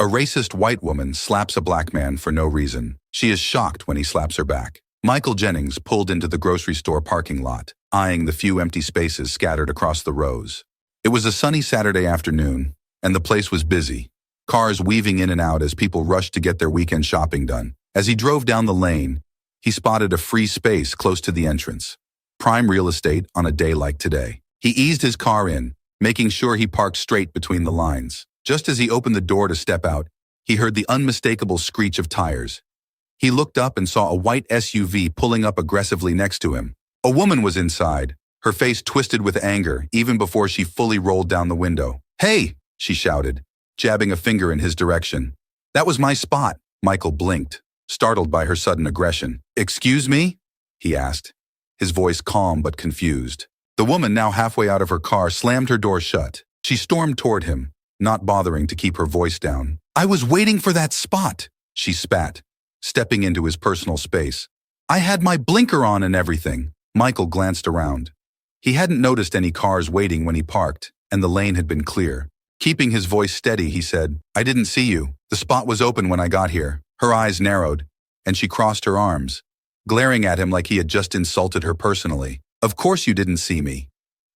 A racist white woman slaps a black man for no reason. She is shocked when he slaps her back. Michael Jennings pulled into the grocery store parking lot, eyeing the few empty spaces scattered across the rows. It was a sunny Saturday afternoon, and the place was busy, cars weaving in and out as people rushed to get their weekend shopping done. As he drove down the lane, he spotted a free space close to the entrance. Prime real estate on a day like today. He eased his car in, making sure he parked straight between the lines. Just as he opened the door to step out, he heard the unmistakable screech of tires. He looked up and saw a white SUV pulling up aggressively next to him. A woman was inside, her face twisted with anger even before she fully rolled down the window. "Hey!" she shouted, jabbing a finger in his direction. "That was my spot." Michael blinked, startled by her sudden aggression. "Excuse me?" he asked, his voice calm but confused. The woman, now halfway out of her car, slammed her door shut. She stormed toward him, not bothering to keep her voice down. "I was waiting for that spot," she spat, stepping into his personal space. "I had my blinker on and everything." Michael glanced around. He hadn't noticed any cars waiting when he parked, and the lane had been clear. Keeping his voice steady, he said, "I didn't see you. The spot was open when I got here." Her eyes narrowed, and she crossed her arms, glaring at him like he had just insulted her personally. "Of course you didn't see me.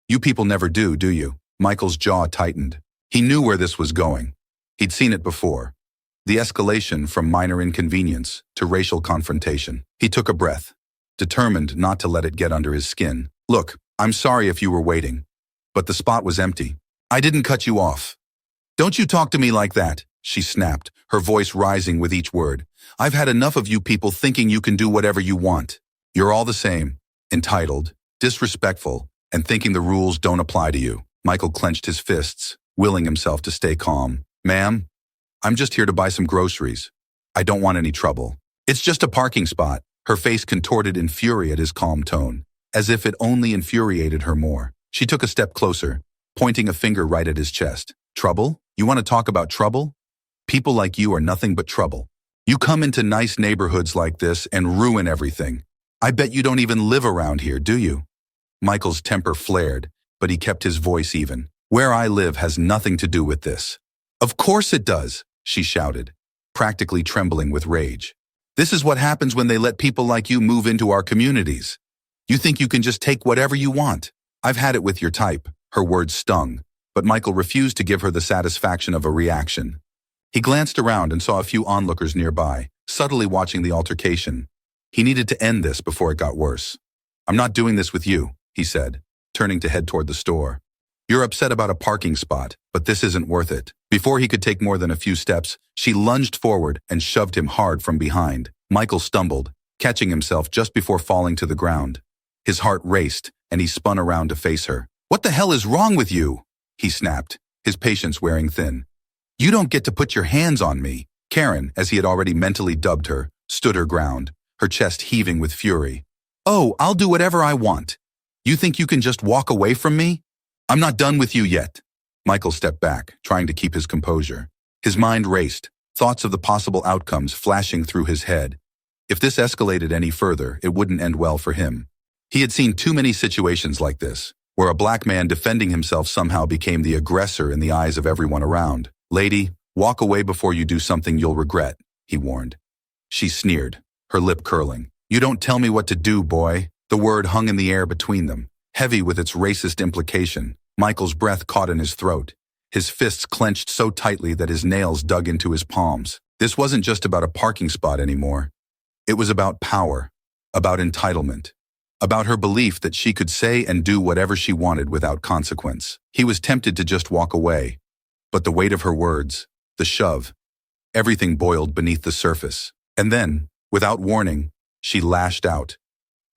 You people never do you?" Michael's jaw tightened. He knew where this was going. He'd seen it before. The escalation from minor inconvenience to racial confrontation. He took a breath, determined not to let it get under his skin. "Look, I'm sorry if you were waiting, but the spot was empty. I didn't cut you off." "Don't you talk to me like that," she snapped, her voice rising with each word. "I've had enough of you people thinking you can do whatever you want. You're all the same, entitled, disrespectful, and thinking the rules don't apply to you." Michael clenched his fists, willing himself to stay calm. "Ma'am, I'm just here to buy some groceries. I don't want any trouble. It's just a parking spot." Her face contorted in fury at his calm tone, as if it only infuriated her more. She took a step closer, pointing a finger right at his chest. "Trouble? You want to talk about trouble? People like you are nothing but trouble. You come into nice neighborhoods like this and ruin everything. I bet you don't even live around here, do you?" Michael's temper flared, but he kept his voice even. "Where I live has nothing to do with this." "Of course it does," she shouted, practically trembling with rage. "This is what happens when they let people like you move into our communities. You think you can just take whatever you want. I've had it with your type." Her words stung, but Michael refused to give her the satisfaction of a reaction. He glanced around and saw a few onlookers nearby, subtly watching the altercation. He needed to end this before it got worse. "I'm not doing this with you," he said, turning to head toward the store. "You're upset about a parking spot, but this isn't worth it." Before he could take more than a few steps, she lunged forward and shoved him hard from behind. Michael stumbled, catching himself just before falling to the ground. His heart raced, and he spun around to face her. "What the hell is wrong with you?" he snapped, his patience wearing thin. "You don't get to put your hands on me." Karen, as he had already mentally dubbed her, stood her ground, her chest heaving with fury. "Oh, I'll do whatever I want. You think you can just walk away from me? I'm not done with you yet." Michael stepped back, trying to keep his composure. His mind raced, thoughts of the possible outcomes flashing through his head. If this escalated any further, it wouldn't end well for him. He had seen too many situations like this, where a black man defending himself somehow became the aggressor in the eyes of everyone around. "Lady, walk away before you do something you'll regret," he warned. She sneered, her lip curling. "You don't tell me what to do, boy." The word hung in the air between them, heavy with its racist implication. Michael's breath caught in his throat, his fists clenched so tightly that his nails dug into his palms. This wasn't just about a parking spot anymore. It was about power, about entitlement, about her belief that she could say and do whatever she wanted without consequence. He was tempted to just walk away, but the weight of her words, the shove, everything boiled beneath the surface. And then, without warning, she lashed out.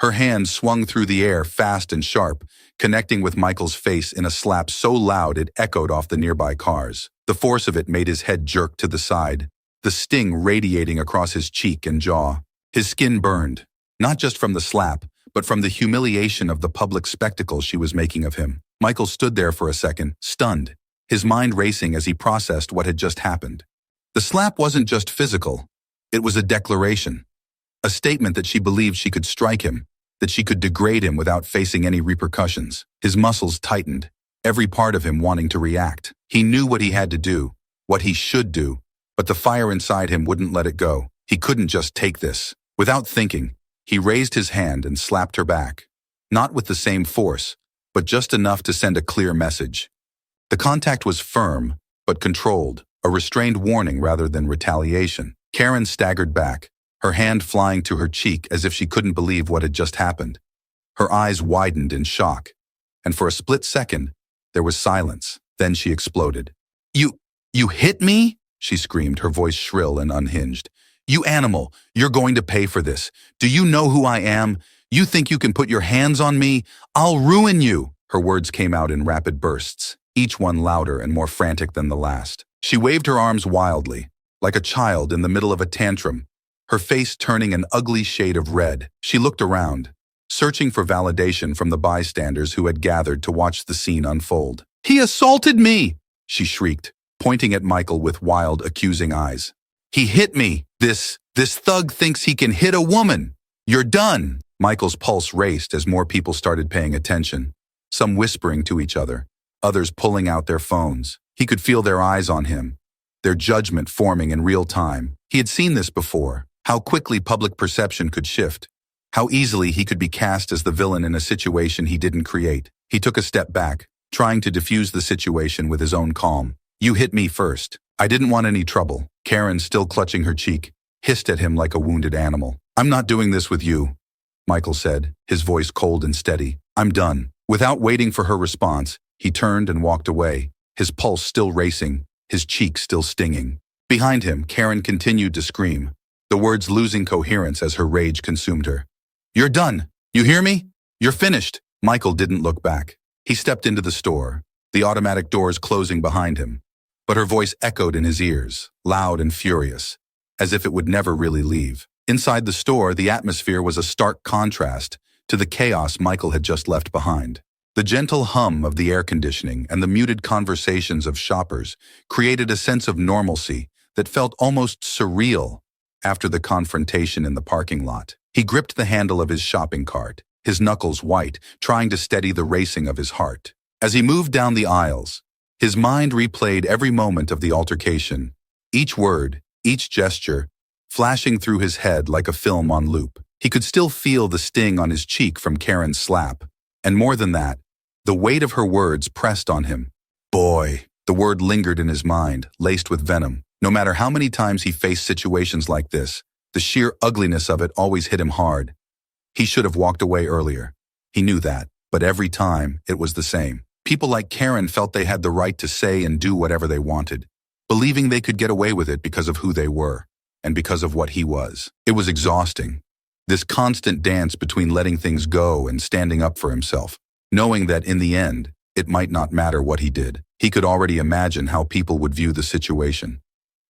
Her hand swung through the air fast and sharp, connecting with Michael's face in a slap so loud it echoed off the nearby cars. The force of it made his head jerk to the side, the sting radiating across his cheek and jaw. His skin burned, not just from the slap, but from the humiliation of the public spectacle she was making of him. Michael stood there for a second, stunned, his mind racing as he processed what had just happened. The slap wasn't just physical. It was a declaration. A statement that she believed she could strike him, that she could degrade him without facing any repercussions. His muscles tightened, every part of him wanting to react. He knew what he had to do, what he should do, But the fire inside him wouldn't let it go. He couldn't just take this. Without thinking, he raised his hand and slapped her back. Not with the same force, but just enough to send a clear message. The contact was firm, but controlled, a restrained warning rather than retaliation. Karen staggered back, her hand flying to her cheek as if she couldn't believe what had just happened. Her eyes widened in shock, and for a split second, there was silence. Then she exploded. You hit me?" she screamed, her voice shrill and unhinged. "You animal, you're going to pay for this. Do you know who I am? You think you can put your hands on me? I'll ruin you." Her words came out in rapid bursts, each one louder and more frantic than the last. She waved her arms wildly, like a child in the middle of a tantrum, her face turning an ugly shade of red. She looked around, searching for validation from the bystanders who had gathered to watch the scene unfold. "He assaulted me!" she shrieked, pointing at Michael with wild, accusing eyes. "He hit me! This thug thinks he can hit a woman! You're done!" Michael's pulse raced as more people started paying attention, some whispering to each other, others pulling out their phones. He could feel their eyes on him, their judgment forming in real time. He had seen this before, how quickly public perception could shift, how easily he could be cast as the villain in a situation he didn't create. He took a step back, trying to diffuse the situation with his own calm. "You hit me first. I didn't want any trouble." Karen, still clutching her cheek, hissed at him like a wounded animal. "I'm not doing this with you," Michael said, his voice cold and steady. "I'm done." Without waiting for her response, he turned and walked away, his pulse still racing, his cheek still stinging. Behind him, Karen continued to scream, the words losing coherence as her rage consumed her. "You're done! You hear me? You're finished!" Michael didn't look back. He stepped into the store, the automatic doors closing behind him. But her voice echoed in his ears, loud and furious, as if it would never really leave. Inside the store, the atmosphere was a stark contrast to the chaos Michael had just left behind. The gentle hum of the air conditioning and the muted conversations of shoppers created a sense of normalcy that felt almost surreal after the confrontation in the parking lot. He gripped the handle of his shopping cart, his knuckles white, trying to steady the racing of his heart. As he moved down the aisles, his mind replayed every moment of the altercation, each word, each gesture, flashing through his head like a film on loop. He could still feel the sting on his cheek from Karen's slap, and more than that, the weight of her words pressed on him. Boy, the word lingered in his mind, laced with venom. No matter how many times he faced situations like this, the sheer ugliness of it always hit him hard. He should have walked away earlier. He knew that, but every time, it was the same. People like Karen felt they had the right to say and do whatever they wanted, believing they could get away with it because of who they were, and because of what he was. It was exhausting. This constant dance between letting things go and standing up for himself, knowing that in the end, it might not matter what he did. He could already imagine how people would view the situation.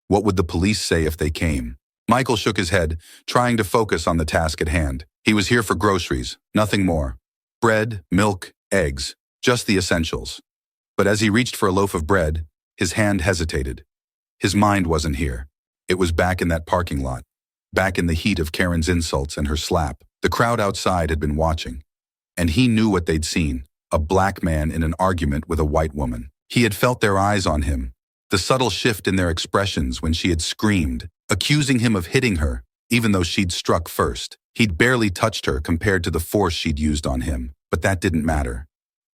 What would the police say if they came? Michael shook his head, trying to focus on the task at hand. He was here for groceries, nothing more. Bread, milk, eggs, just the essentials. But as he reached for a loaf of bread, his hand hesitated. His mind wasn't here. It was back in that parking lot, back in the heat of Karen's insults and her slap. The crowd outside had been watching, and he knew what they'd seen, a black man in an argument with a white woman. He had felt their eyes on him, the subtle shift in their expressions when she had screamed, accusing him of hitting her, even though she'd struck first. He'd barely touched her compared to the force she'd used on him, but that didn't matter.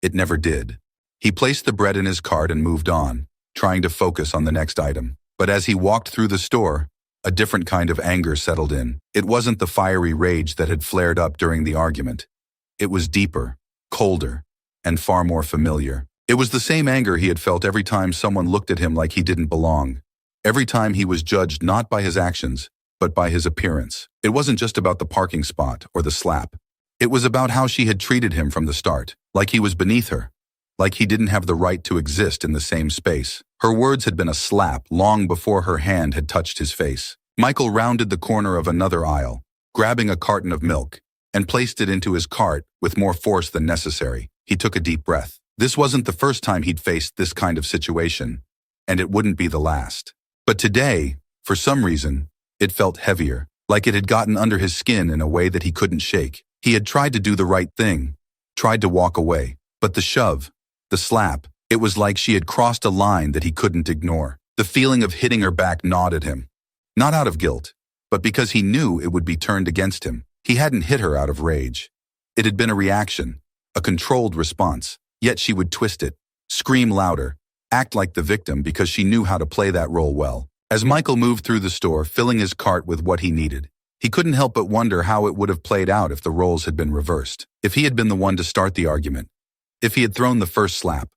It never did. He placed the bread in his cart and moved on, trying to focus on the next item. But as he walked through the store, a different kind of anger settled in. It wasn't the fiery rage that had flared up during the argument. It was deeper, colder, and far more familiar. It was the same anger he had felt every time someone looked at him like he didn't belong. Every time he was judged not by his actions, but by his appearance. It wasn't just about the parking spot or the slap. It was about how she had treated him from the start, like he was beneath her, like he didn't have the right to exist in the same space. Her words had been a slap long before her hand had touched his face. Michael rounded the corner of another aisle, grabbing a carton of milk, and placed it into his cart with more force than necessary. He took a deep breath. This wasn't the first time he'd faced this kind of situation, and it wouldn't be the last. But today, for some reason, it felt heavier, like it had gotten under his skin in a way that he couldn't shake. He had tried to do the right thing, tried to walk away, but the shove, the slap, it was like she had crossed a line that he couldn't ignore. The feeling of hitting her back gnawed at him. Not out of guilt, but because he knew it would be turned against him. He hadn't hit her out of rage. It had been a reaction, a controlled response, yet she would twist it, scream louder, act like the victim because she knew how to play that role well. As Michael moved through the store, filling his cart with what he needed, he couldn't help but wonder how it would have played out if the roles had been reversed. If he had been the one to start the argument, if he had thrown the first slap,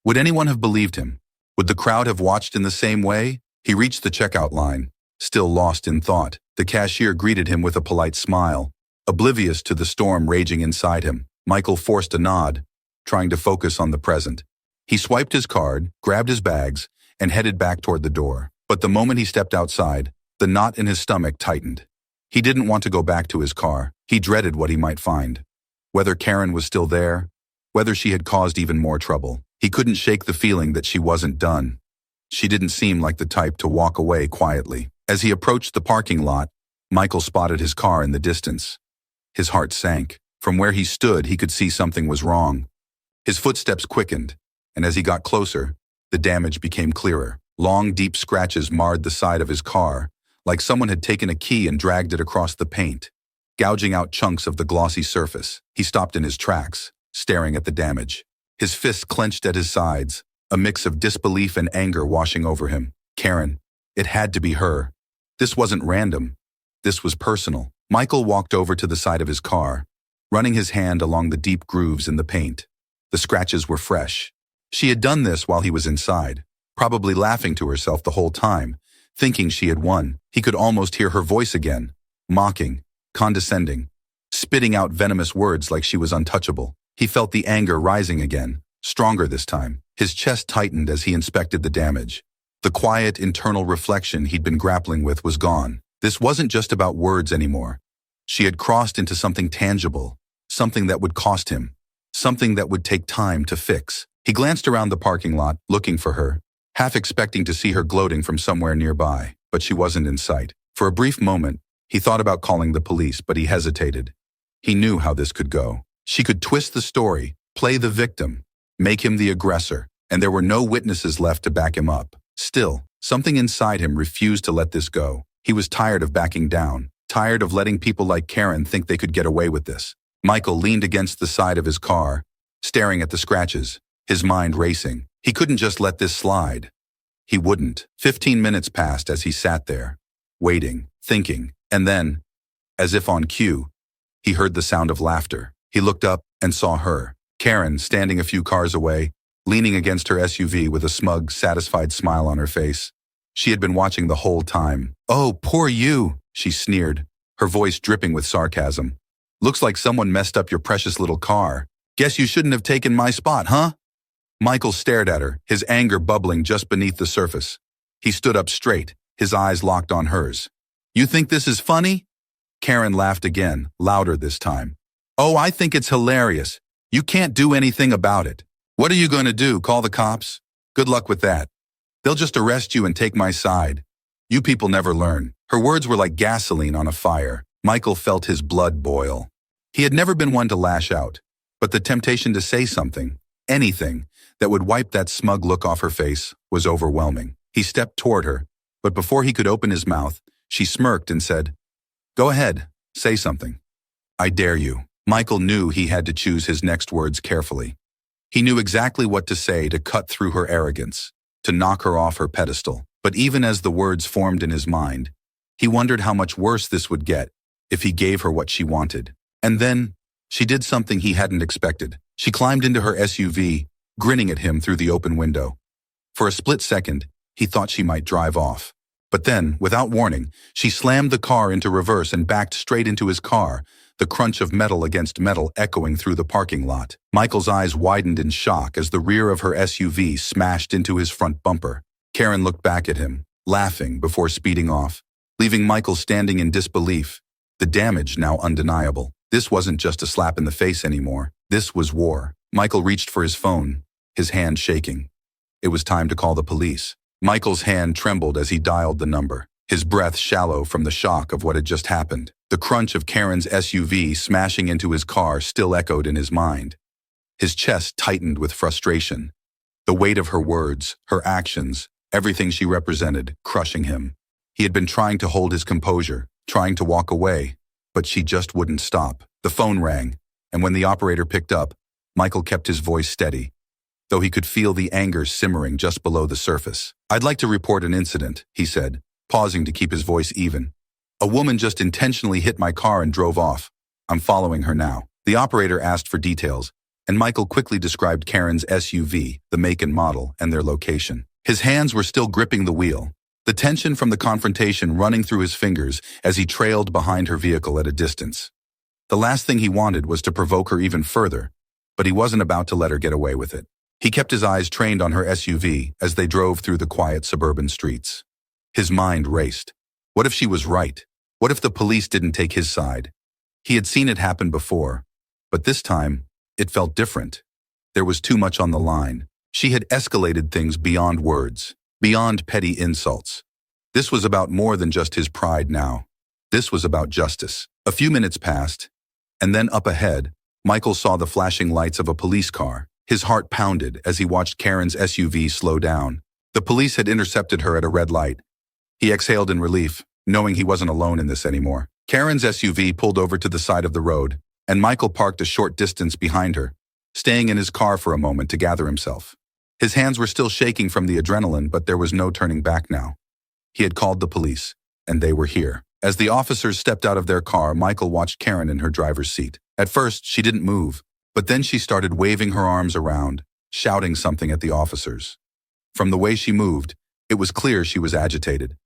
would anyone have believed him? Would the crowd have watched in the same way? He reached the checkout line, still lost in thought. The cashier greeted him with a polite smile. Oblivious to the storm raging inside him, Michael forced a nod, trying to focus on the present. He swiped his card, grabbed his bags, and headed back toward the door. But the moment he stepped outside, the knot in his stomach tightened. He didn't want to go back to his car. He dreaded what he might find. Whether Karen was still there, whether she had caused even more trouble. He couldn't shake the feeling that she wasn't done. She didn't seem like the type to walk away quietly. As he approached the parking lot, Michael spotted his car in the distance. His heart sank. From where he stood, he could see something was wrong. His footsteps quickened, and as he got closer, the damage became clearer. Long, deep scratches marred the side of his car, like someone had taken a key and dragged it across the paint, gouging out chunks of the glossy surface. He stopped in his tracks, staring at the damage. His fists clenched at his sides, a mix of disbelief and anger washing over him. Karen. It had to be her. This wasn't random. This was personal. Michael walked over to the side of his car, running his hand along the deep grooves in the paint. The scratches were fresh. She had done this while he was inside, probably laughing to herself the whole time, thinking she had won. He could almost hear her voice again, mocking, condescending, spitting out venomous words like she was untouchable. He felt the anger rising again, stronger this time. His chest tightened as he inspected the damage. The quiet internal reflection he'd been grappling with was gone. This wasn't just about words anymore. She had crossed into something tangible, something that would cost him, something that would take time to fix. He glanced around the parking lot, looking for her, half expecting to see her gloating from somewhere nearby, but she wasn't in sight. For a brief moment, he thought about calling the police, but he hesitated. He knew how this could go. She could twist the story, play the victim, make him the aggressor, and there were no witnesses left to back him up. Still, something inside him refused to let this go. He was tired of backing down, tired of letting people like Karen think they could get away with this. Michael leaned against the side of his car, staring at the scratches, his mind racing. He couldn't just let this slide. He wouldn't. 15 minutes passed as he sat there, waiting, thinking, and then, as if on cue, he heard the sound of laughter. He looked up and saw her, Karen, standing a few cars away, leaning against her SUV with a smug, satisfied smile on her face. She had been watching the whole time. "Oh, poor you," she sneered, her voice dripping with sarcasm. "Looks like someone messed up your precious little car. Guess you shouldn't have taken my spot, huh?" Michael stared at her, his anger bubbling just beneath the surface. He stood up straight, his eyes locked on hers. "You think this is funny?" Karen laughed again, louder this time. "Oh, I think it's hilarious. You can't do anything about it. What are you going to do, call the cops? Good luck with that. They'll just arrest you and take my side. You people never learn." Her words were like gasoline on a fire. Michael felt his blood boil. He had never been one to lash out, but the temptation to say something, anything, that would wipe that smug look off her face was overwhelming. He stepped toward her, but before he could open his mouth, she smirked and said, "Go ahead, say something." "I dare you." Michael knew he had to choose his next words carefully. He knew exactly what to say to cut through her arrogance, to knock her off her pedestal. But even as the words formed in his mind, he wondered how much worse this would get if he gave her what she wanted. And then, she did something he hadn't expected. She climbed into her SUV, grinning at him through the open window. For a split second, he thought she might drive off. But then, without warning, she slammed the car into reverse and backed straight into his car, the crunch of metal against metal echoing through the parking lot. Michael's eyes widened in shock as the rear of her SUV smashed into his front bumper. Karen looked back at him, laughing before speeding off, leaving Michael standing in disbelief, the damage now undeniable. This wasn't just a slap in the face anymore. This was war. Michael reached for his phone, his hand shaking. It was time to call the police. Michael's hand trembled as he dialed the number, his breath shallow from the shock of what had just happened. The crunch of Karen's SUV smashing into his car still echoed in his mind. His chest tightened with frustration. The weight of her words, her actions, everything she represented, crushing him. He had been trying to hold his composure, trying to walk away, but she just wouldn't stop. The phone rang, and when the operator picked up, Michael kept his voice steady, though he could feel the anger simmering just below the surface. "I'd like to report an incident," he said, pausing to keep his voice even. "A woman just intentionally hit my car and drove off. I'm following her now." The operator asked for details, and Michael quickly described Karen's SUV, the make and model, and their location. His hands were still gripping the wheel, the tension from the confrontation running through his fingers as he trailed behind her vehicle at a distance. The last thing he wanted was to provoke her even further, but he wasn't about to let her get away with it. He kept his eyes trained on her SUV as they drove through the quiet suburban streets. His mind raced. What if she was right? What if the police didn't take his side? He had seen it happen before, but this time, it felt different. There was too much on the line. She had escalated things beyond words, beyond petty insults. This was about more than just his pride now. This was about justice. A few minutes passed, and then up ahead, Michael saw the flashing lights of a police car. His heart pounded as he watched Karen's SUV slow down. The police had intercepted her at a red light. He exhaled in relief, knowing he wasn't alone in this anymore. Karen's SUV pulled over to the side of the road, and Michael parked a short distance behind her, staying in his car for a moment to gather himself. His hands were still shaking from the adrenaline, but there was no turning back now. He had called the police, and they were here. As the officers stepped out of their car, Michael watched Karen in her driver's seat. At first, she didn't move, but then she started waving her arms around, shouting something at the officers. From the way she moved, it was clear she was agitated.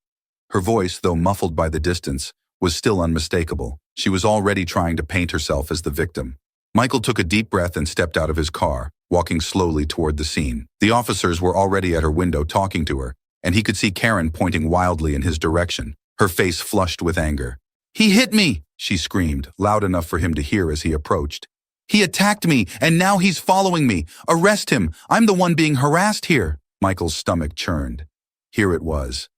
Her voice, though muffled by the distance, was still unmistakable. She was already trying to paint herself as the victim. Michael took a deep breath and stepped out of his car, walking slowly toward the scene. The officers were already at her window talking to her, and he could see Karen pointing wildly in his direction, her face flushed with anger. "He hit me!" she screamed, loud enough for him to hear as he approached. "He attacked me, and now he's following me. Arrest him! I'm the one being harassed here." Michael's stomach churned. Here it was.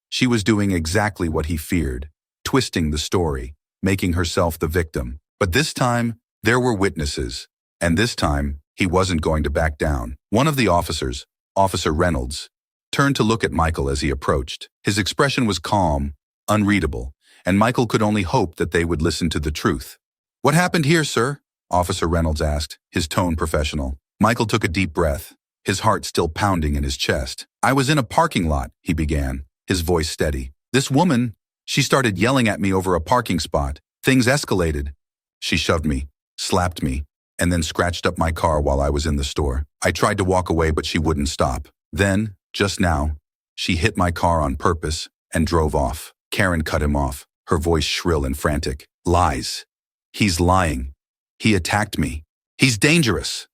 She was doing exactly what he feared, twisting the story, making herself the victim. But this time, there were witnesses, and this time, he wasn't going to back down. One of the officers, Officer Reynolds, turned to look at Michael as he approached. His expression was calm, unreadable, and Michael could only hope that they would listen to the truth. "What happened here, sir?" Officer Reynolds asked, his tone professional. Michael took a deep breath, his heart still pounding in his chest. "I was in a parking lot," he began, his voice steady. "This woman, she started yelling at me over a parking spot. Things escalated. She shoved me, slapped me, and then scratched up my car while I was in the store. I tried to walk away, but she wouldn't stop. Then, just now, she hit my car on purpose and drove off." Karen cut him off, her voice shrill and frantic. "Lies. He's lying. He attacked me. He's dangerous."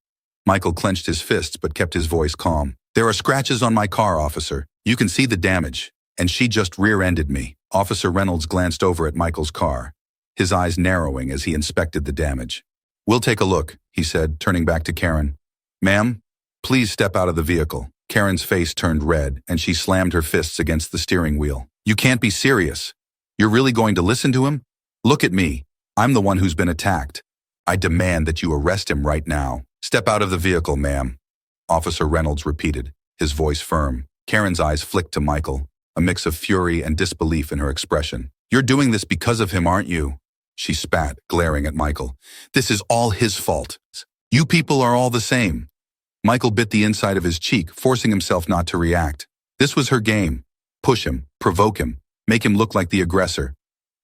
Michael clenched his fists but kept his voice calm. "There are scratches on my car, officer. You can see the damage. And she just rear-ended me." Officer Reynolds glanced over at Michael's car, his eyes narrowing as he inspected the damage. "We'll take a look," he said, turning back to Karen. "Ma'am, please step out of the vehicle." Karen's face turned red, and she slammed her fists against the steering wheel. "You can't be serious. You're really going to listen to him? Look at me. I'm the one who's been attacked. I demand that you arrest him right now." "Step out of the vehicle, ma'am," Officer Reynolds repeated, his voice firm. Karen's eyes flicked to Michael, a mix of fury and disbelief in her expression. "You're doing this because of him, aren't you?" She spat, glaring at Michael. "This is all his fault. You people are all the same." Michael bit the inside of his cheek, forcing himself not to react. This was her game. Push him, provoke him, make him look like the aggressor.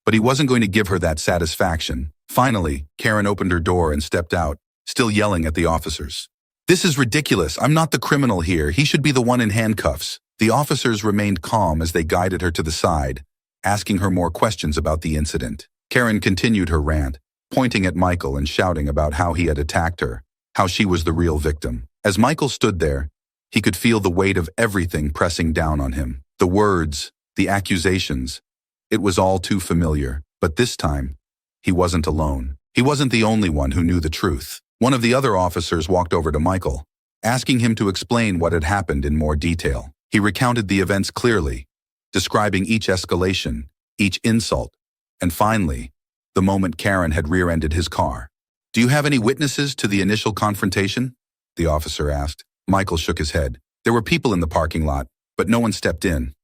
But he wasn't going to give her that satisfaction. Finally, Karen opened her door and stepped out, still yelling at the officers. "This is ridiculous. I'm not the criminal here. He should be the one in handcuffs." The officers remained calm as they guided her to the side, asking her more questions about the incident. Karen continued her rant, pointing at Michael and shouting about how he had attacked her, how she was the real victim. As Michael stood there, he could feel the weight of everything pressing down on him. The words, the accusations. It was all too familiar, but this time, he wasn't alone. He wasn't the only one who knew the truth. One of the other officers walked over to Michael, asking him to explain what had happened in more detail. He recounted the events clearly, describing each escalation, each insult, and finally, the moment Karen had rear-ended his car. "Do you have any witnesses to the initial confrontation?" the officer asked. Michael shook his head. "There were people in the parking lot, but no one stepped in.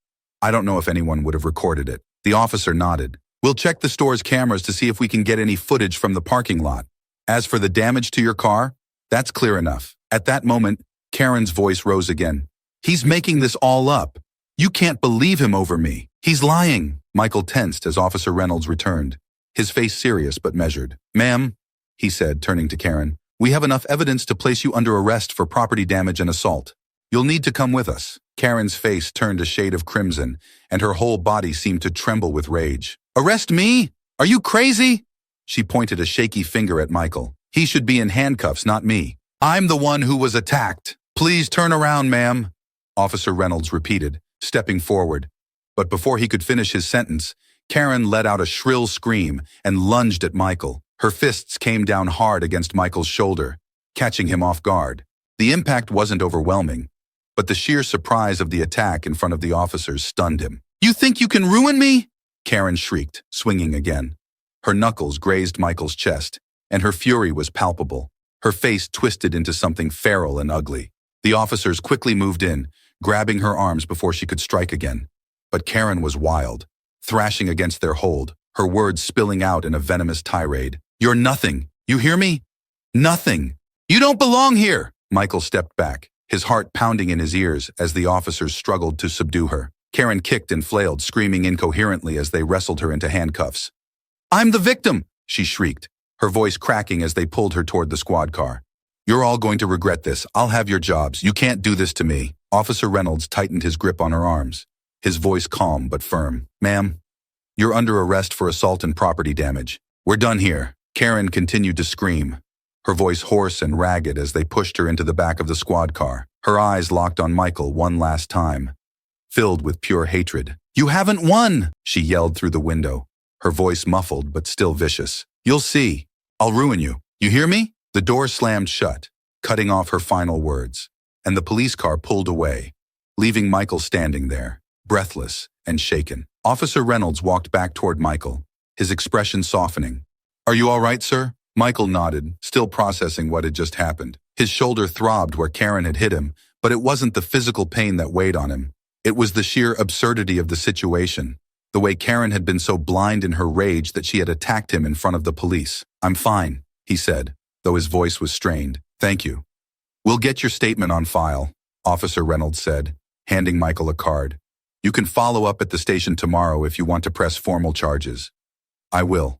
I don't know if anyone would have recorded it. The officer nodded. We'll check the store's cameras to see if we can get any footage from the parking lot. As for the damage to your car, that's clear enough. At that moment, Karen's voice rose again. He's making this all up. You can't believe him over me. He's lying. Michael tensed as Officer Reynolds returned, his face serious but measured. Ma'am, he said, turning to Karen, we have enough evidence to place you under arrest for property damage and assault. You'll need to come with us. Karen's face turned a shade of crimson, and her whole body seemed to tremble with rage. Arrest me? Are you crazy? She pointed a shaky finger at Michael. He should be in handcuffs, not me. I'm the one who was attacked. Please turn around, ma'am, Officer Reynolds repeated, stepping forward. But before he could finish his sentence, Karen let out a shrill scream and lunged at Michael. Her fists came down hard against Michael's shoulder, catching him off guard. The impact wasn't overwhelming, but the sheer surprise of the attack in front of the officers stunned him. You think you can ruin me? Karen shrieked, swinging again. Her knuckles grazed Michael's chest, and her fury was palpable. Her face twisted into something feral and ugly. The officers quickly moved in, grabbing her arms before she could strike again. But Karen was wild, thrashing against their hold, her words spilling out in a venomous tirade. You're nothing. You hear me? Nothing. You don't belong here. Michael stepped back, his heart pounding in his ears as the officers struggled to subdue her. Karen kicked and flailed, screaming incoherently as they wrestled her into handcuffs. I'm the victim, she shrieked, her voice cracking as they pulled her toward the squad car. You're all going to regret this. I'll have your jobs. You can't do this to me. Officer Reynolds tightened his grip on her arms, his voice calm but firm. Ma'am, you're under arrest for assault and property damage. We're done here. Karen continued to scream, her voice hoarse and ragged as they pushed her into the back of the squad car. Her eyes locked on Michael one last time, filled with pure hatred. You haven't won, she yelled through the window, her voice muffled but still vicious. You'll see. I'll ruin you. You hear me? The door slammed shut, cutting off her final words, and the police car pulled away, leaving Michael standing there, breathless and shaken. Officer Reynolds walked back toward Michael, his expression softening. Are you all right, sir? Michael nodded, still processing what had just happened. His shoulder throbbed where Karen had hit him, but it wasn't the physical pain that weighed on him. It was the sheer absurdity of the situation, the way Karen had been so blind in her rage that she had attacked him in front of the police. I'm fine, he said, though his voice was strained. Thank you. We'll get your statement on file, Officer Reynolds said, handing Michael a card. You can follow up at the station tomorrow if you want to press formal charges. I will,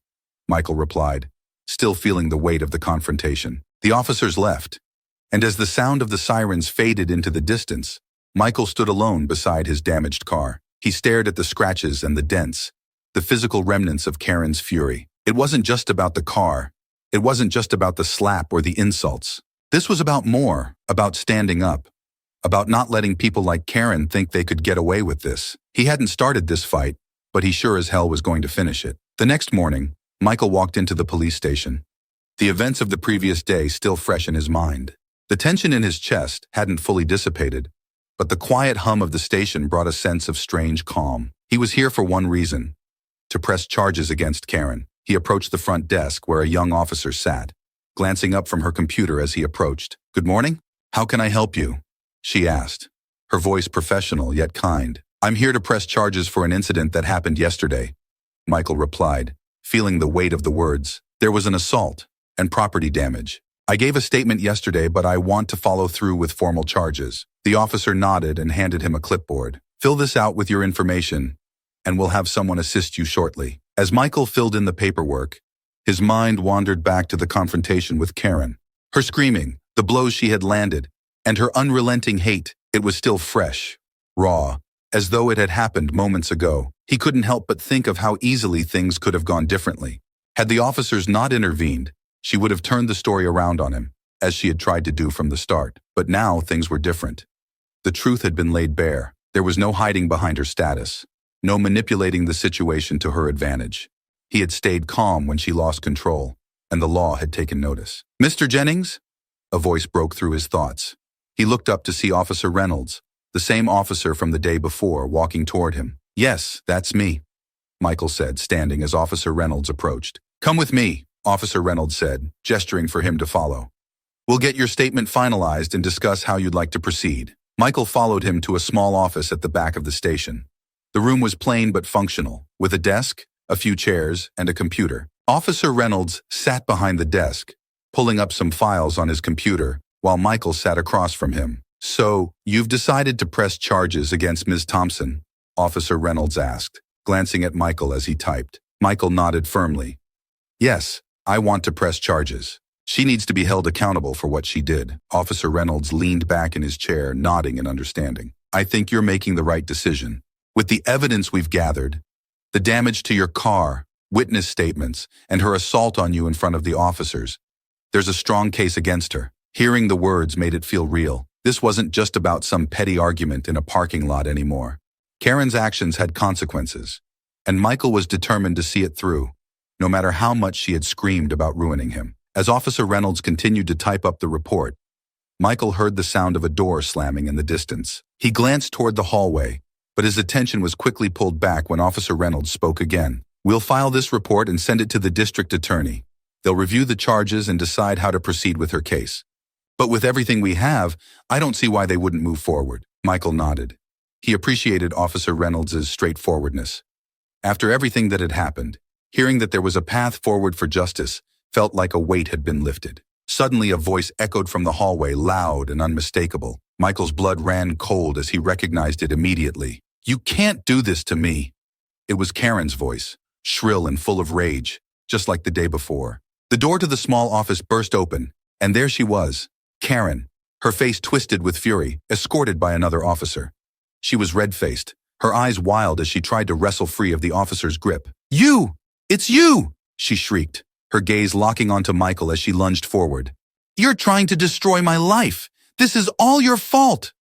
Michael replied, still feeling the weight of the confrontation. The officers left, and as the sound of the sirens faded into the distance, Michael stood alone beside his damaged car. He stared at the scratches and the dents, the physical remnants of Karen's fury. It wasn't just about the car. It wasn't just about the slap or the insults. This was about more, about standing up, about not letting people like Karen think they could get away with this. He hadn't started this fight, but he sure as hell was going to finish it. The next morning, Michael walked into the police station, the events of the previous day still fresh in his mind. The tension in his chest hadn't fully dissipated, but the quiet hum of the station brought a sense of strange calm. He was here for one reason, to press charges against Karen. He approached the front desk where a young officer sat, glancing up from her computer as he approached. Good morning. How can I help you? She asked, her voice professional yet kind. I'm here to press charges for an incident that happened yesterday, Michael replied, feeling the weight of the words. There was an assault and property damage. I gave a statement yesterday, but I want to follow through with formal charges. The officer nodded and handed him a clipboard. Fill this out with your information, and we'll have someone assist you shortly. As Michael filled in the paperwork, his mind wandered back to the confrontation with Karen. Her screaming, the blows she had landed, and her unrelenting hate. It was still fresh, raw, as though it had happened moments ago. He couldn't help but think of how easily things could have gone differently. Had the officers not intervened, she would have turned the story around on him, as she had tried to do from the start. But now things were different. The truth had been laid bare. There was no hiding behind her status, no manipulating the situation to her advantage. He had stayed calm when she lost control, and the law had taken notice. Mr. Jennings? A voice broke through his thoughts. He looked up to see Officer Reynolds, the same officer from the day before, walking toward him. Yes, that's me, Michael said, standing as Officer Reynolds approached. Come with me, Officer Reynolds said, gesturing for him to follow. We'll get your statement finalized and discuss how you'd like to proceed. Michael followed him to a small office at the back of the station. The room was plain but functional, with a desk, a few chairs, and a computer. Officer Reynolds sat behind the desk, pulling up some files on his computer, while Michael sat across from him. "So, you've decided to press charges against Ms. Thompson?" Officer Reynolds asked, glancing at Michael as he typed. Michael nodded firmly. "Yes, I want to press charges. She needs to be held accountable for what she did." Officer Reynolds leaned back in his chair, nodding in understanding. "I think you're making the right decision. With the evidence we've gathered, the damage to your car, witness statements, and her assault on you in front of the officers, there's a strong case against her." Hearing the words made it feel real. This wasn't just about some petty argument in a parking lot anymore. Karen's actions had consequences, and Michael was determined to see it through, no matter how much she had screamed about ruining him. As Officer Reynolds continued to type up the report, Michael heard the sound of a door slamming in the distance. He glanced toward the hallway, but his attention was quickly pulled back when Officer Reynolds spoke again. "We'll file this report and send it to the district attorney. They'll review the charges and decide how to proceed with her case. But with everything we have, I don't see why they wouldn't move forward." Michael nodded. He appreciated Officer Reynolds' straightforwardness. After everything that had happened, hearing that there was a path forward for justice felt like a weight had been lifted. Suddenly a voice echoed from the hallway, loud and unmistakable. Michael's blood ran cold as he recognized it immediately. "You can't do this to me." It was Karen's voice, shrill and full of rage, just like the day before. The door to the small office burst open, and there she was, Karen, her face twisted with fury, escorted by another officer. She was red-faced, her eyes wild as she tried to wrestle free of the officer's grip. "You! It's you!" she shrieked, her gaze locking onto Michael as she lunged forward. "You're trying to destroy my life! This is all your fault!"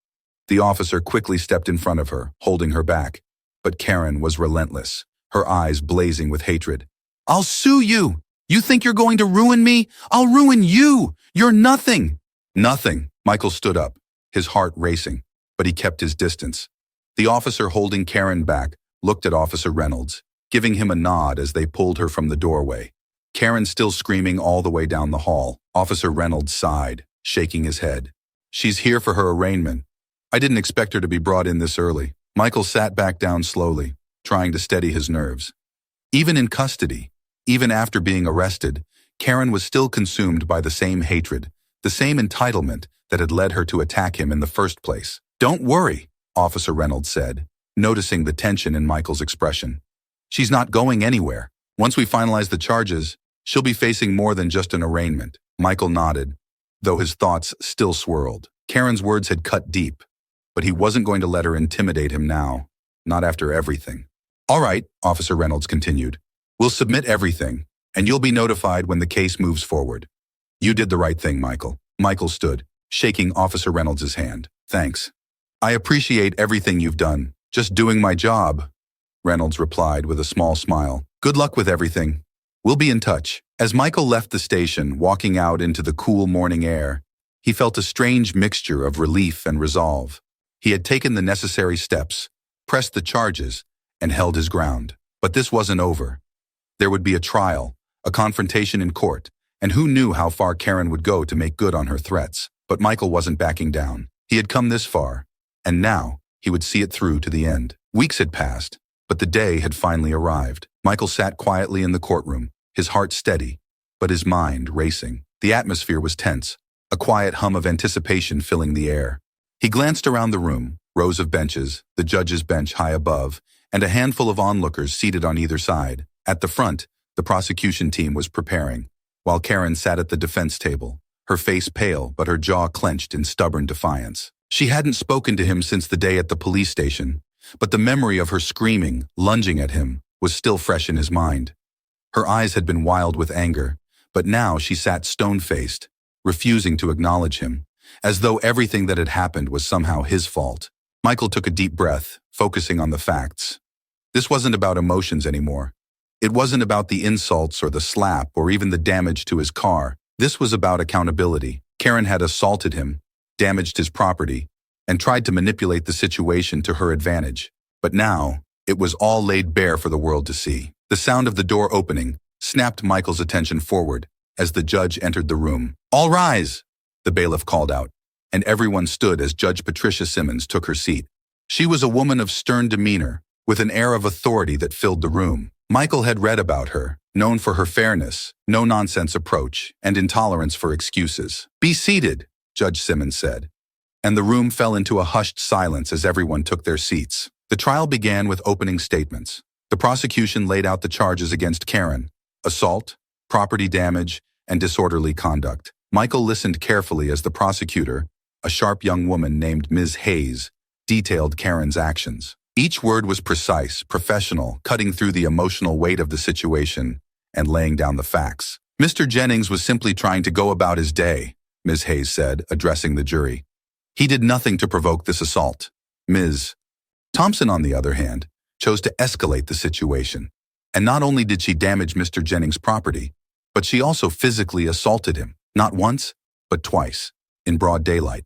The officer quickly stepped in front of her, holding her back. But Karen was relentless, her eyes blazing with hatred. "I'll sue you! You think you're going to ruin me? I'll ruin you! You're nothing!" "Nothing." Michael stood up, his heart racing, but he kept his distance. The officer holding Karen back looked at Officer Reynolds, giving him a nod as they pulled her from the doorway. Karen still screaming all the way down the hall. Officer Reynolds sighed, shaking his head. "She's here for her arraignment. I didn't expect her to be brought in this early." Michael sat back down slowly, trying to steady his nerves. Even in custody, even after being arrested, Karen was still consumed by the same hatred, the same entitlement that had led her to attack him in the first place. "Don't worry," Officer Reynolds said, noticing the tension in Michael's expression. "She's not going anywhere. Once we finalize the charges, she'll be facing more than just an arraignment." Michael nodded, though his thoughts still swirled. Karen's words had cut deep, but he wasn't going to let her intimidate him now, not after everything. "All right," Officer Reynolds continued. "We'll submit everything, and you'll be notified when the case moves forward." "You did the right thing, Michael." Michael stood, shaking Officer Reynolds' hand. "Thanks. I appreciate everything you've done. Just doing my job," Reynolds replied with a small smile. "Good luck with everything. We'll be in touch." As Michael left the station, walking out into the cool morning air, he felt a strange mixture of relief and resolve. He had taken the necessary steps, pressed the charges, and held his ground. But this wasn't over. There would be a trial, a confrontation in court, and who knew how far Karen would go to make good on her threats. But Michael wasn't backing down. He had come this far, and now he would see it through to the end. Weeks had passed, but the day had finally arrived. Michael sat quietly in the courtroom, his heart steady, but his mind racing. The atmosphere was tense, a quiet hum of anticipation filling the air. He glanced around the room, rows of benches, the judge's bench high above, and a handful of onlookers seated on either side. At the front, the prosecution team was preparing, while Karen sat at the defense table, her face pale but her jaw clenched in stubborn defiance. She hadn't spoken to him since the day at the police station, but the memory of her screaming, lunging at him, was still fresh in his mind. Her eyes had been wild with anger, but now she sat stone-faced, refusing to acknowledge him, as though everything that had happened was somehow his fault. Michael took a deep breath, focusing on the facts. This wasn't about emotions anymore. It wasn't about the insults or the slap or even the damage to his car. This was about accountability. Karen had assaulted him, damaged his property, and tried to manipulate the situation to her advantage. But now, it was all laid bare for the world to see. The sound of the door opening snapped Michael's attention forward as the judge entered the room. "All rise," the bailiff called out. and everyone stood as Judge Patricia Simmons took her seat. She was a woman of stern demeanor, with an air of authority that filled the room. Michael had read about her, known for her fairness, no-nonsense approach, and intolerance for excuses. "Be seated," Judge Simmons said, and the room fell into a hushed silence as everyone took their seats. The trial began with opening statements. The prosecution laid out the charges against Karen: assault, property damage, and disorderly conduct. Michael listened carefully as the prosecutor, a sharp young woman named Ms. Hayes, detailed Karen's actions. Each word was precise, professional, cutting through the emotional weight of the situation and laying down the facts. "Mr. Jennings was simply trying to go about his day," Ms. Hayes said, addressing the jury. "He did nothing to provoke this assault." Ms. Thompson, on the other hand, chose to escalate the situation. And not only did she damage Mr. Jennings' property, but she also physically assaulted him, not once, but twice, in broad daylight,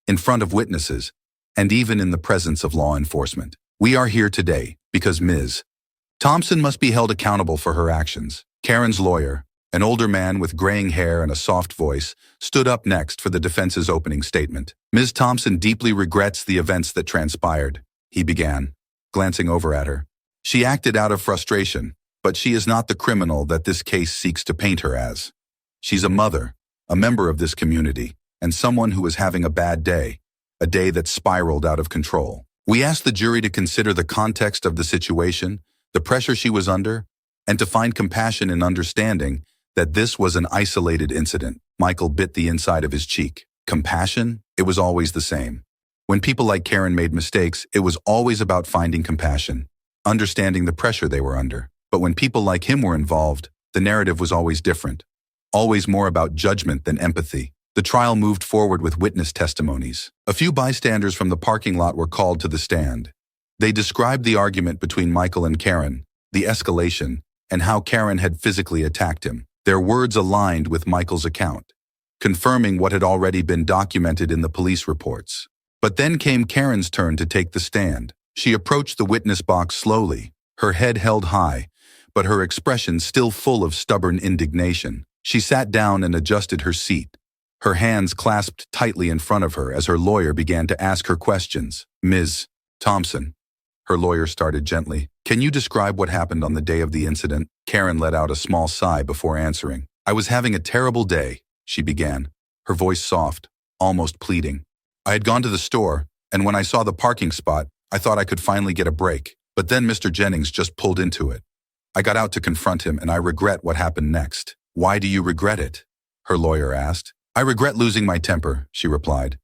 in front of witnesses, and even in the presence of law enforcement. We are here today because Ms. Thompson must be held accountable for her actions. Karen's lawyer, an older man with graying hair and a soft voice, stood up next for the defense's opening statement. "Ms. Thompson deeply regrets the events that transpired," he began, glancing over at her. "She acted out of frustration, but she is not the criminal that this case seeks to paint her as. She's a mother, a member of this community, and someone who is having a bad day, a day that spiraled out of control. We asked the jury to consider the context of the situation, the pressure she was under, and to find compassion and understanding that this was an isolated incident." Michael bit the inside of his cheek. Compassion? It was always the same. When people like Karen made mistakes, it was always about finding compassion, understanding the pressure they were under. But when people like him were involved, the narrative was always different, always more about judgment than empathy. The trial moved forward with witness testimonies. A few bystanders from the parking lot were called to the stand. They described the argument between Michael and Karen, the escalation, and how Karen had physically attacked him. Their words aligned with Michael's account, confirming what had already been documented in the police reports. But then came Karen's turn to take the stand. She approached the witness box slowly, her head held high, but her expression still full of stubborn indignation. She sat down and adjusted her seat, her hands clasped tightly in front of her as her lawyer began to ask her questions. "Ms. Thompson," her lawyer started gently, "can you describe what happened on the day of the incident?" Karen let out a small sigh before answering. "I was having a terrible day," she began, her voice soft, almost pleading. "I had gone to the store, and when I saw the parking spot, I thought I could finally get a break. But then Mr. Jennings just pulled into it. I got out to confront him, and I regret what happened next." "Why do you regret it?" her lawyer asked. "I regret losing my temper," she replied,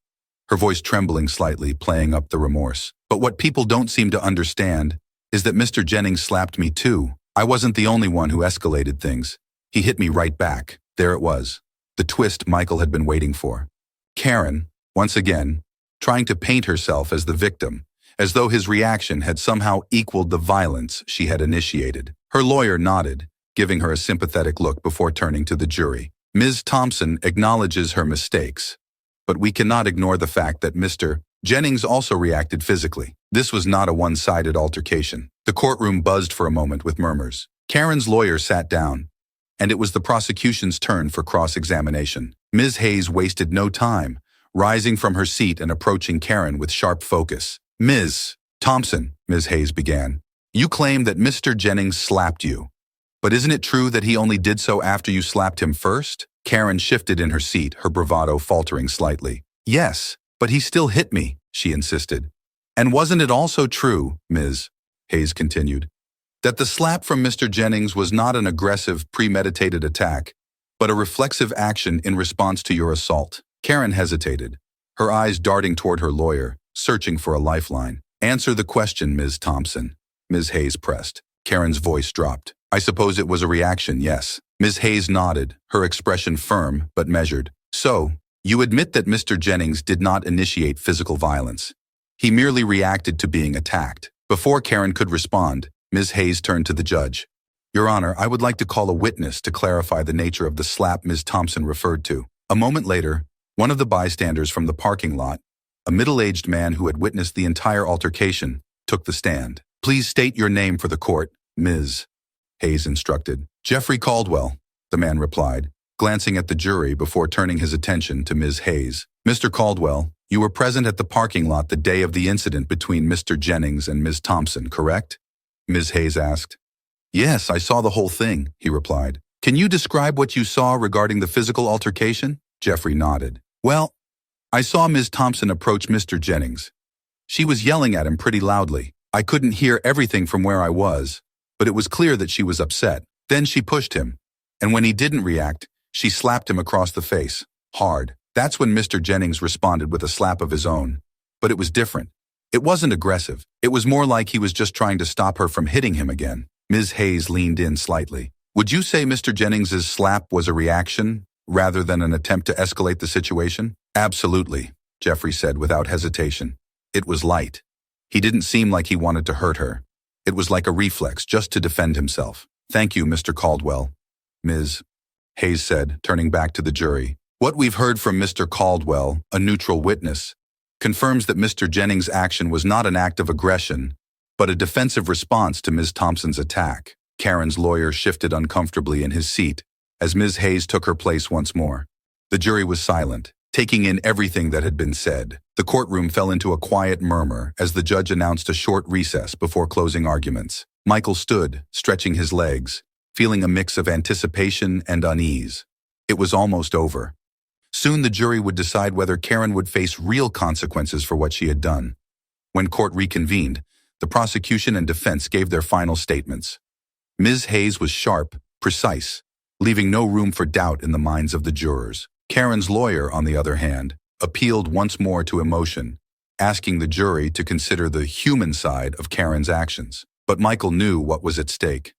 her voice trembling slightly, playing up the remorse. "But what people don't seem to understand is that Mr. Jennings slapped me too. I wasn't the only one who escalated things. He hit me right back." There it was, the twist Michael had been waiting for. Karen, once again, trying to paint herself as the victim, as though his reaction had somehow equaled the violence she had initiated. Her lawyer nodded, giving her a sympathetic look before turning to the jury. "Ms. Thompson acknowledges her mistakes, but we cannot ignore the fact that Mr. Jennings also reacted physically. This was not a one-sided altercation." The courtroom buzzed for a moment with murmurs. Karen's lawyer sat down, and it was the prosecution's turn for cross-examination. Ms. Hayes wasted no time, rising from her seat and approaching Karen with sharp focus. "Ms. Thompson," Ms. Hayes began, "you claim that Mr. Jennings slapped you. But isn't it true that he only did so after you slapped him first?" Karen shifted in her seat, her bravado faltering slightly. "Yes, but he still hit me," she insisted. "And wasn't it also true," Ms. Hayes continued, "that the slap from Mr. Jennings was not an aggressive, premeditated attack, but a reflexive action in response to your assault?" Karen hesitated, her eyes darting toward her lawyer, searching for a lifeline. "Answer the question, Ms. Thompson," Ms. Hayes pressed. Karen's voice dropped. "I suppose it was a reaction, yes." Ms. Hayes nodded, her expression firm but measured. "So, you admit that Mr. Jennings did not initiate physical violence. He merely reacted to being attacked." Before Karen could respond, Ms. Hayes turned to the judge. "Your Honor, I would like to call a witness to clarify the nature of the slap Ms. Thompson referred to." A moment later, one of the bystanders from the parking lot, a middle-aged man who had witnessed the entire altercation, took the stand. "Please state your name for the court," Ms. Hayes instructed. "Jeffrey Caldwell," the man replied, glancing at the jury before turning his attention to Ms. Hayes. Mr. Caldwell, you were present at the parking lot the day of the incident between Mr. Jennings and Ms. Thompson, correct? Ms. Hayes asked. Yes, I saw the whole thing, he replied. Can you describe what you saw regarding the physical altercation? Jeffrey nodded. Well, I saw Ms. Thompson approach Mr. Jennings. She was yelling at him pretty loudly. I couldn't hear everything from where I was, but it was clear that she was upset. Then she pushed him, and when he didn't react, she slapped him across the face, hard. That's when Mr. Jennings responded with a slap of his own. But it was different. It wasn't aggressive. It was more like he was just trying to stop her from hitting him again. Ms. Hayes leaned in slightly. Would you say Mr. Jennings's slap was a reaction, rather than an attempt to escalate the situation? Absolutely, Jeffrey said without hesitation. It was light. He didn't seem like he wanted to hurt her. It was like a reflex, just to defend himself. Thank you, Mr. Caldwell. Ms. Hayes said, turning back to the jury. What we've heard from Mr. Caldwell, a neutral witness, confirms that Mr. Jennings' action was not an act of aggression, but a defensive response to Ms. Thompson's attack. Karen's lawyer shifted uncomfortably in his seat as Ms. Hayes took her place once more. The jury was silent, taking in everything that had been said. The courtroom fell into a quiet murmur as the judge announced a short recess before closing arguments. Michael stood, stretching his legs, feeling a mix of anticipation and unease. It was almost over. Soon the jury would decide whether Karen would face real consequences for what she had done. When court reconvened, the prosecution and defense gave their final statements. Ms. Hayes was sharp, precise, leaving no room for doubt in the minds of the jurors. Karen's lawyer, on the other hand, appealed once more to emotion, asking the jury to consider the human side of Karen's actions. But Michael knew what was at stake.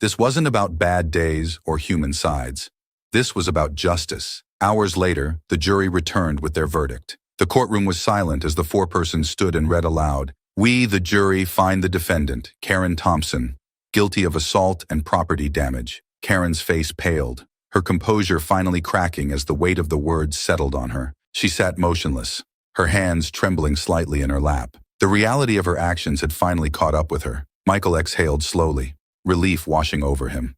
This wasn't about bad days or human sides. This was about justice. Hours later, the jury returned with their verdict. The courtroom was silent as the foreperson stood and read aloud. We, the jury, find the defendant, Karen Thompson, guilty of assault and property damage. Karen's face paled, her composure finally cracking as the weight of the words settled on her. She sat motionless, her hands trembling slightly in her lap. The reality of her actions had finally caught up with her. Michael exhaled slowly, relief washing over him.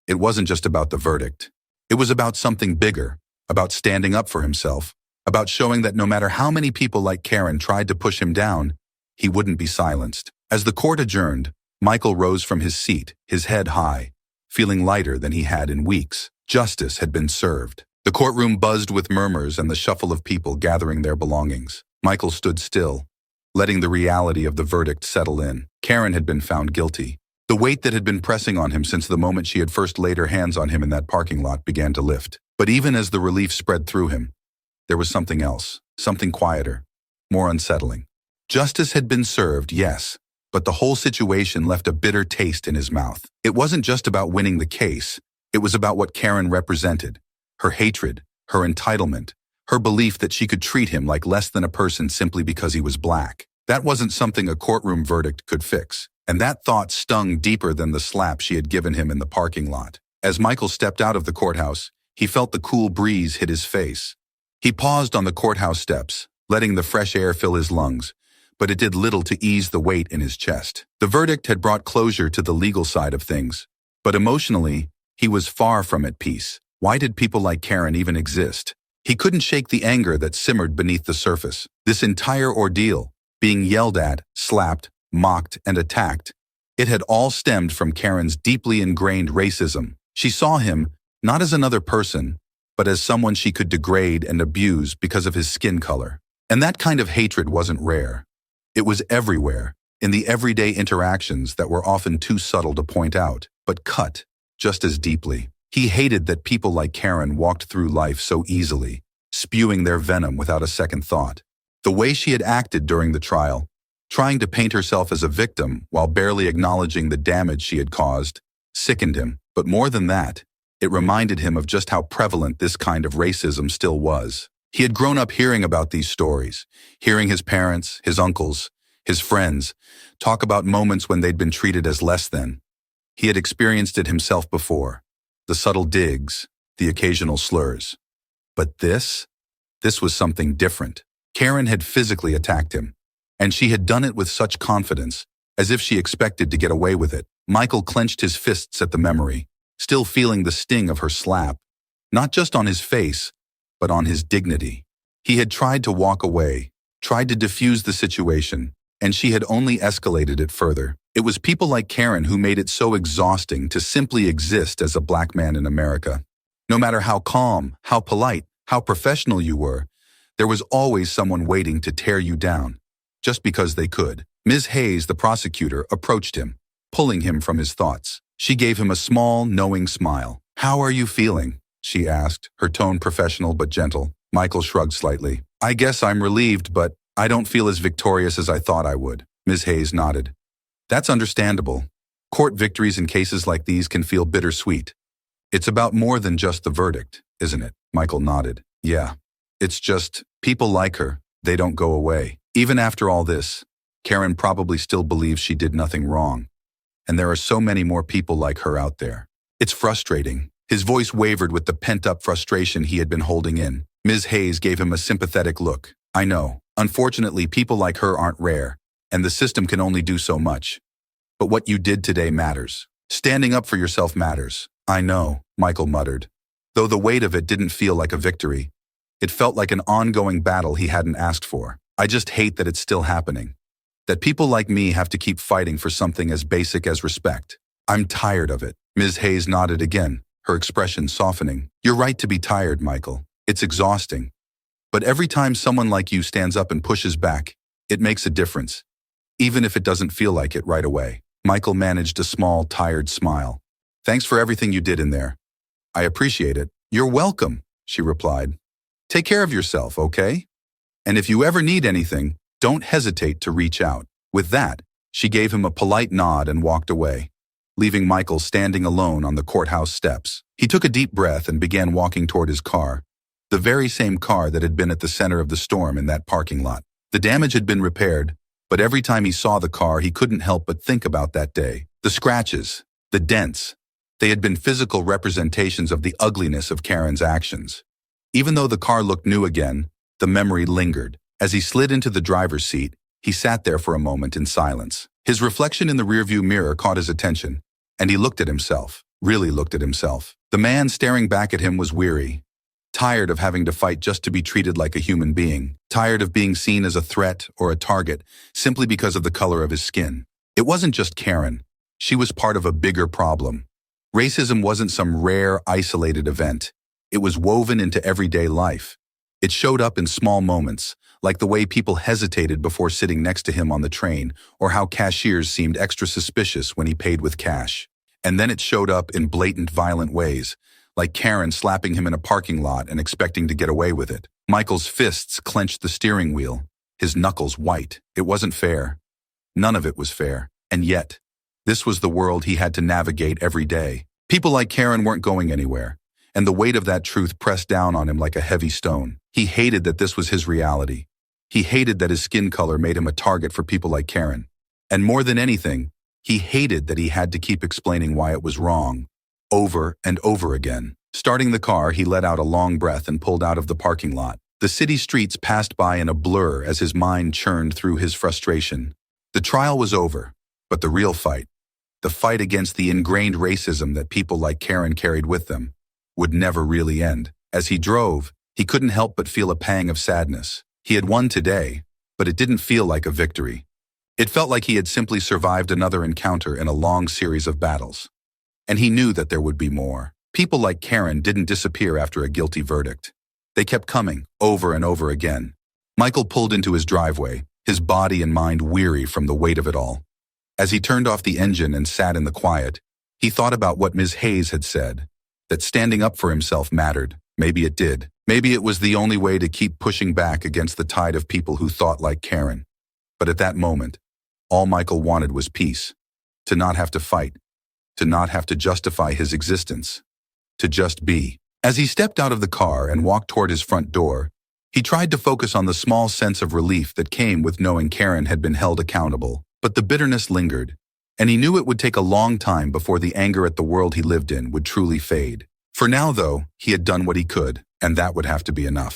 It wasn't just about the verdict. It was about something bigger, about standing up for himself, about showing that no matter how many people like Karen tried to push him down, he wouldn't be silenced. As the court adjourned, Michael rose from his seat, his head high, feeling lighter than he had in weeks. Justice had been served. The courtroom buzzed with murmurs and the shuffle of people gathering their belongings. Michael stood still, letting the reality of the verdict settle in. Karen had been found guilty. The weight that had been pressing on him since the moment she had first laid her hands on him in that parking lot began to lift. But even as the relief spread through him, there was something else, something quieter, more unsettling. Justice had been served, yes, but the whole situation left a bitter taste in his mouth. It wasn't just about winning the case. It was about what Karen represented, her hatred, her entitlement, her belief that she could treat him like less than a person simply because he was black. That wasn't something a courtroom verdict could fix, and that thought stung deeper than the slap she had given him in the parking lot. As Michael stepped out of the courthouse, he felt the cool breeze hit his face. He paused on the courthouse steps, letting the fresh air fill his lungs, but it did little to ease the weight in his chest. The verdict had brought closure to the legal side of things, but emotionally, he was far from at peace. Why did people like Karen even exist? He couldn't shake the anger that simmered beneath the surface. This entire ordeal, being yelled at, slapped, mocked, and attacked, it had all stemmed from Karen's deeply ingrained racism. She saw him not as another person, but as someone she could degrade and abuse because of his skin color. And that kind of hatred wasn't rare. It was everywhere, in the everyday interactions that were often too subtle to point out, but cut just as deeply. He hated that people like Karen walked through life so easily, spewing their venom without a second thought. The way she had acted during the trial, trying to paint herself as a victim while barely acknowledging the damage she had caused, sickened him. But more than that, it reminded him of just how prevalent this kind of racism still was. He had grown up hearing about these stories, hearing his parents, his uncles, his friends talk about moments when they'd been treated as less than. He had experienced it himself before, the subtle digs, the occasional slurs. But this was something different. Karen had physically attacked him, and she had done it with such confidence, as if she expected to get away with it. Michael clenched his fists at the memory, still feeling the sting of her slap, not just on his face, but on his dignity. He had tried to walk away, tried to diffuse the situation, and she had only escalated it further. It was people like Karen who made it so exhausting to simply exist as a black man in America. No matter how calm, how polite, how professional you were, there was always someone waiting to tear you down, just because they could. Ms. Hayes, the prosecutor, approached him, pulling him from his thoughts. She gave him a small, knowing smile. "How are you feeling?" she asked, her tone professional but gentle. Michael shrugged slightly. "I guess I'm relieved, but I don't feel as victorious as I thought I would." Ms. Hayes nodded. "That's understandable. Court victories in cases like these can feel bittersweet. It's about more than just the verdict, isn't it?" Michael nodded. "Yeah. It's just, people like her, they don't go away. Even after all this, Karen probably still believes she did nothing wrong. And there are so many more people like her out there. It's frustrating." His voice wavered with the pent-up frustration he had been holding in. Ms. Hayes gave him a sympathetic look. "I know. Unfortunately, people like her aren't rare, and the system can only do so much. But what you did today matters. Standing up for yourself matters." "I know," Michael muttered. Though the weight of it didn't feel like a victory, it felt like an ongoing battle he hadn't asked for. "I just hate that it's still happening. That people like me have to keep fighting for something as basic as respect. I'm tired of it." Ms. Hayes nodded again, her expression softening. "You're right to be tired, Michael. It's exhausting. But every time someone like you stands up and pushes back, it makes a difference, even if it doesn't feel like it right away." Michael managed a small, tired smile. "Thanks for everything you did in there. I appreciate it." "You're welcome," she replied. "Take care of yourself, okay? And if you ever need anything, don't hesitate to reach out." With that, she gave him a polite nod and walked away, leaving Michael standing alone on the courthouse steps. He took a deep breath and began walking toward his car, the very same car that had been at the center of the storm in that parking lot. The damage had been repaired, but every time he saw the car, he couldn't help but think about that day. The scratches, the dents, they had been physical representations of the ugliness of Karen's actions. Even though the car looked new again, the memory lingered. As he slid into the driver's seat, he sat there for a moment in silence. His reflection in the rearview mirror caught his attention, and he looked at himself, really looked at himself. The man staring back at him was weary, tired of having to fight just to be treated like a human being, tired of being seen as a threat or a target simply because of the color of his skin. It wasn't just Karen. She was part of a bigger problem. Racism wasn't some rare, isolated event. It was woven into everyday life. It showed up in small moments, like the way people hesitated before sitting next to him on the train, or how cashiers seemed extra suspicious when he paid with cash. And then it showed up in blatant, violent ways, like Karen slapping him in a parking lot and expecting to get away with it. Michael's fists clenched the steering wheel, his knuckles white. It wasn't fair. None of it was fair. And yet, this was the world he had to navigate every day. People like Karen weren't going anywhere, and the weight of that truth pressed down on him like a heavy stone. He hated that this was his reality. He hated that his skin color made him a target for people like Karen. And more than anything, he hated that he had to keep explaining why it was wrong, over and over again. Starting the car, he let out a long breath and pulled out of the parking lot. The city streets passed by in a blur as his mind churned through his frustration. The trial was over, but the real fight, the fight against the ingrained racism that people like Karen carried with them, would never really end. As he drove, he couldn't help but feel a pang of sadness. He had won today, but it didn't feel like a victory. It felt like he had simply survived another encounter in a long series of battles. And he knew that there would be more. People like Karen didn't disappear after a guilty verdict. They kept coming, over and over again. Michael pulled into his driveway, his body and mind weary from the weight of it all. As he turned off the engine and sat in the quiet, he thought about what Ms. Hayes had said, that standing up for himself mattered. Maybe it did. Maybe it was the only way to keep pushing back against the tide of people who thought like Karen. But at that moment, all Michael wanted was peace. To not have to fight. To not have to justify his existence. To just be. As he stepped out of the car and walked toward his front door, he tried to focus on the small sense of relief that came with knowing Karen had been held accountable. But the bitterness lingered, and he knew it would take a long time before the anger at the world he lived in would truly fade. For now, though, he had done what he could, and that would have to be enough.